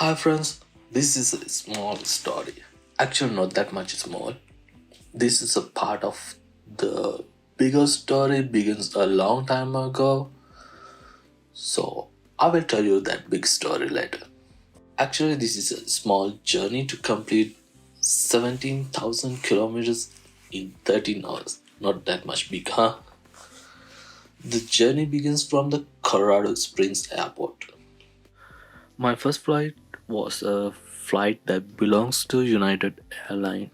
Hi friends, this is a small story. Actually, not that much small. This is a part of the bigger story begins a long time ago. So I will tell you that big story later. Actually, this is a small journey to complete 17,000 kilometers in 13 hours. Not that much big, huh? The journey begins from the Colorado Springs airport. My first flight was a flight that belongs to United Airlines.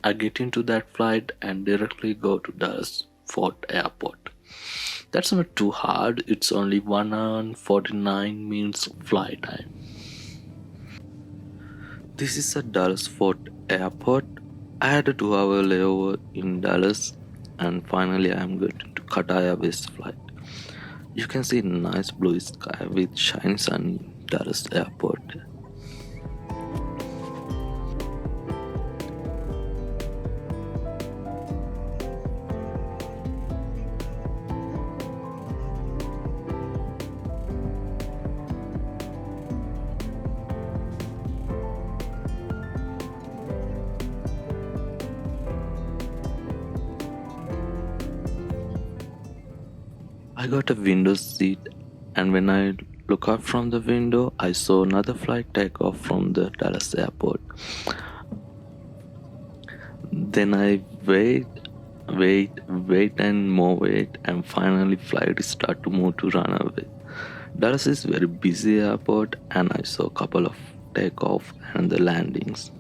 I get into that flight and directly go to Dallas Fort Airport. That's not too hard, it's only 1 hour and 49 minutes flight time. This is a Dallas Fort Airport. I had a 2 hour layover in Dallas and finally I am getting to Qatar Airways flight. You can see nice blue sky with shiny sun in Dallas Airport. I got a window seat, and when I look out from the window, I saw another flight take off from the Dallas airport. Then I wait, and more wait, and finally flight start to move to run away. Dallas is very busy airport, and I saw a couple of takeoff and the landings.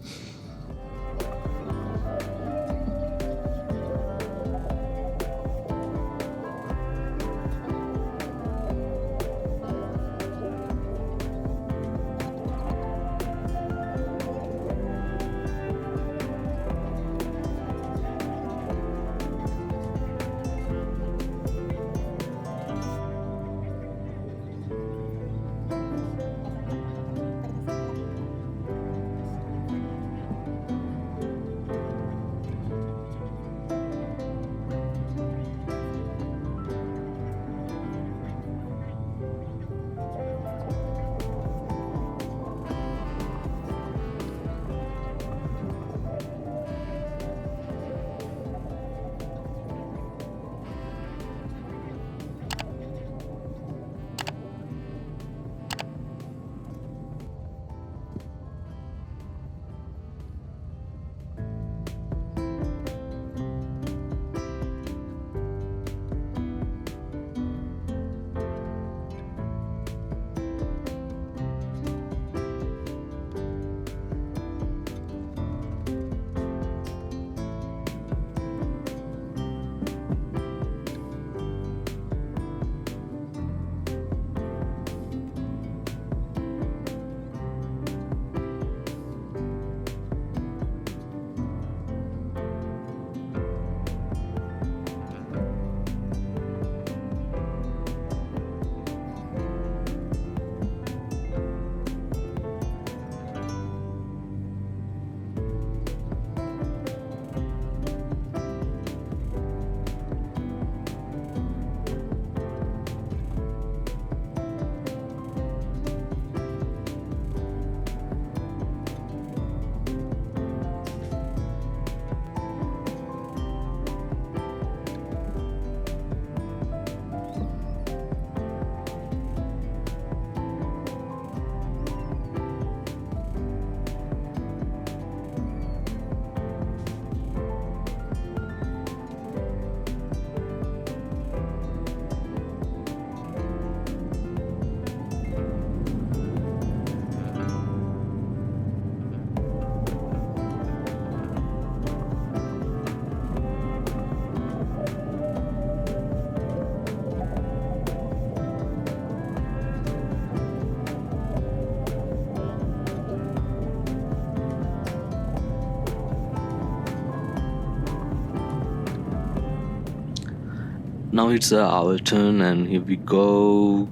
Now it's our turn, and here we go,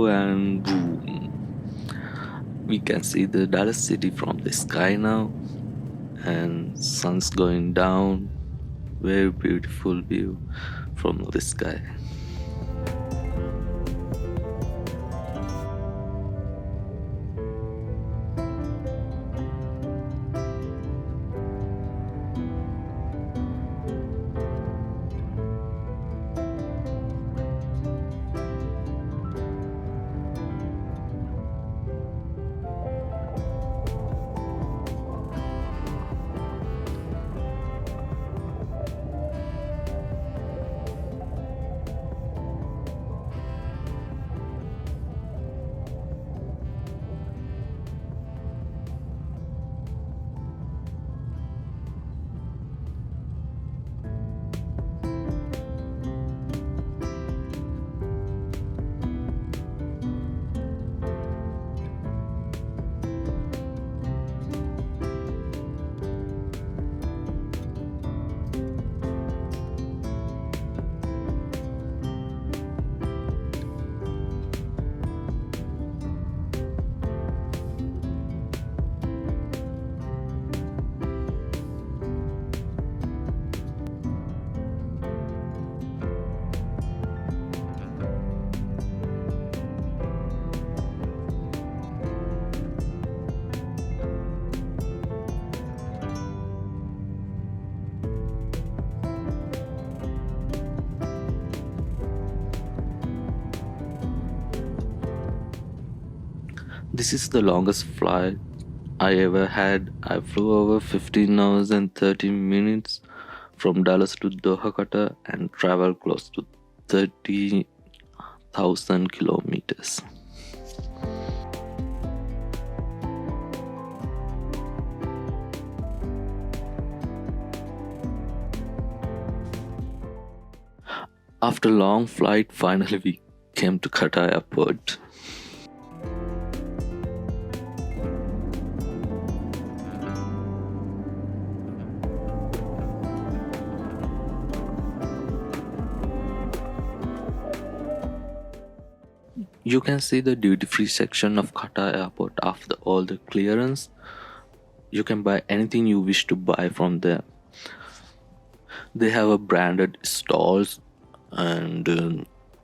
and boom. We can see the Dallas city from the sky now, and sun's going down. Very beautiful view from the sky. This is the longest flight I ever had. I flew over 15 hours and 30 minutes from Dallas to Doha, Qatar, and traveled close to 30,000 kilometers. After a long flight, finally we came to Qatar airport. You can see the duty-free section of Qatar airport after all the clearance. You can buy anything you wish to buy from there. They have a branded stalls and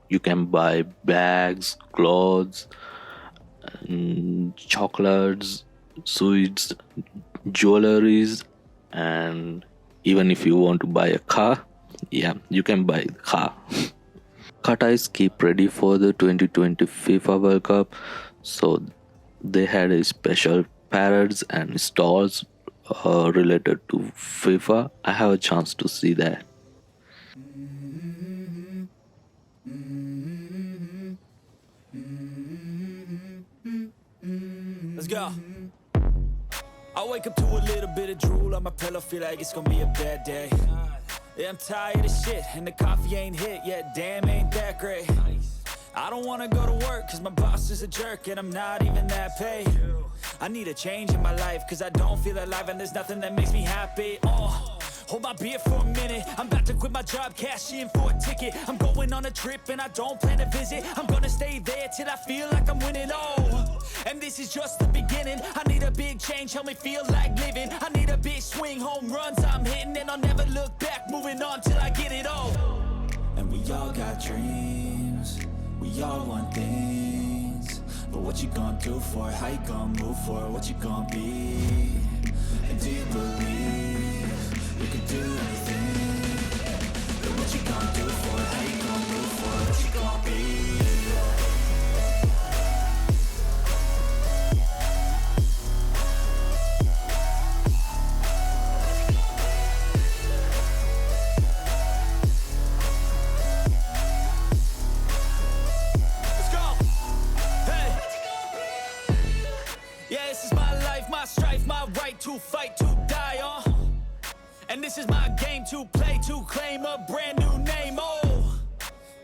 you can buy bags, clothes, and chocolates, sweets, jewelries, and even if you want to buy a car, yeah, you can buy the car. Qatar is keep ready for the 2020 FIFA World Cup, so they had a special parades and stalls related to FIFA. I have a chance to see that. Let's go. I wake up to a little bit of drool on my pillow, feel like it's gonna be a bad day. Yeah, I'm tired of shit, and the coffee ain't hit yet, damn, ain't that great. I don't wanna go to work, cause my boss is a jerk, and I'm not even that paid. I need a change in my life, cause I don't feel alive, and there's nothing that makes me happy. Hold my beer for a minute, I'm about to quit my job, cash in for a ticket. I'm going on a trip and I don't plan to visit. I'm gonna stay there till I feel like I'm winning, and this is just the beginning. I need a big change, help me feel like living. I need a big swing, home runs I'm hitting, and I'll never look back, moving on till I get it all. And we all got dreams, we all want things, but what you gonna do for it? How you gonna move for it? What you gonna be? And do you believe you can do anything? But what you gonna do for it? How you gonna move for it? What you gonna be? Let's go! Hey! Yeah, this is my life, my strife, my right to fight, to die on. And this is my game to play, to claim a brand new name,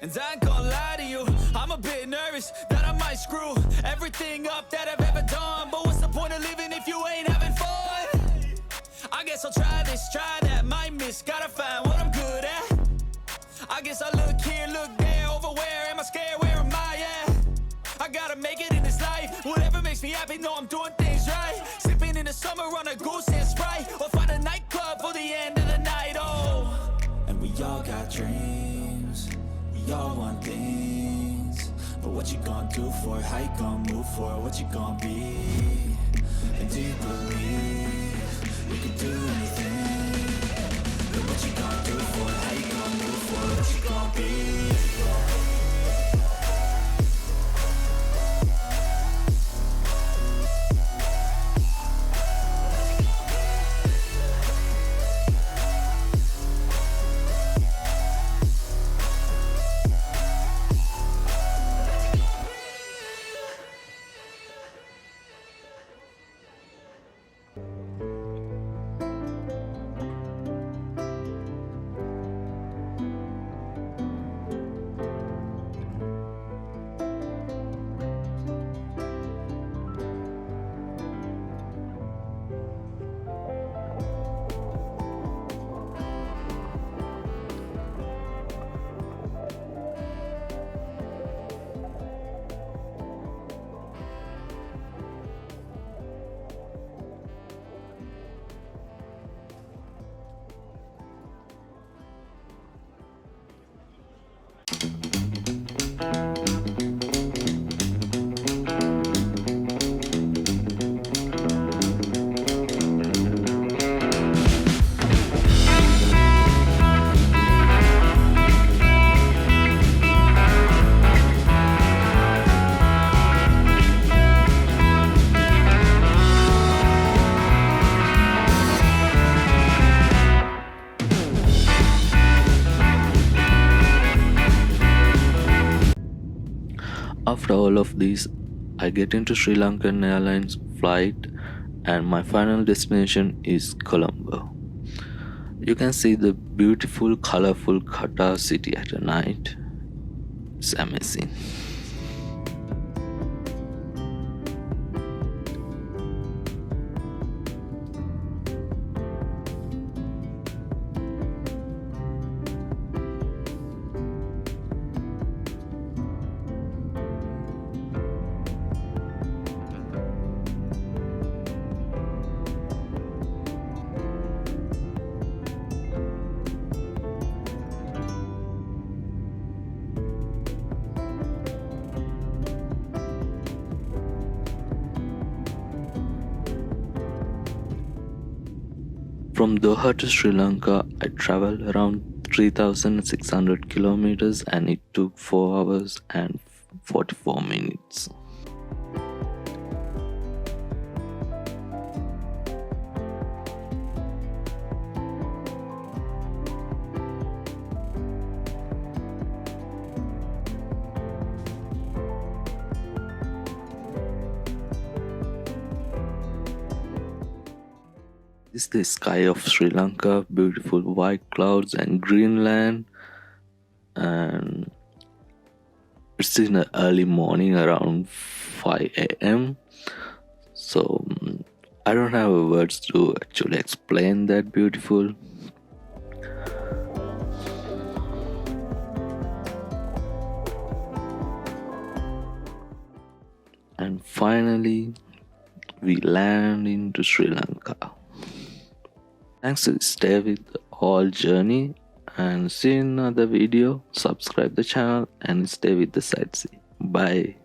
And I ain't gonna lie to you, I'm a bit nervous that I might screw everything up that I've ever done. But what's the point of living if you ain't having fun? I guess I'll try this, try that, might miss, gotta find what I'm good at. I guess I look here, look there, over where am I scared, where am I at? I gotta make it in this life, whatever makes me happy, know I'm doing things right. Sipping in the summer on a goose and Sprite, or find a nightclub for the end of the night, And we all got dreams, we all want things, but what you gonna do for it? How you gonna move for it? What you gonna be? And do you believe you can do anything? But what you gonna do for it? How you gonna move for it? What you gonna be? all of these, I get into Sri Lankan Airlines flight and my final destination is Colombo. You can see the beautiful, colorful Qatar city at night. It's amazing. From Doha to Sri Lanka, I traveled around 3,600 kilometers and it took 4 hours and 44 minutes. This is the sky of Sri Lanka, beautiful white clouds and green land, and it's in the early morning around 5 a.m. So I don't have words to actually explain that beautiful. And finally, we land into Sri Lanka. Thanks to stay with the whole journey and see you in another video. Subscribe the channel and stay with the sightsee. Bye.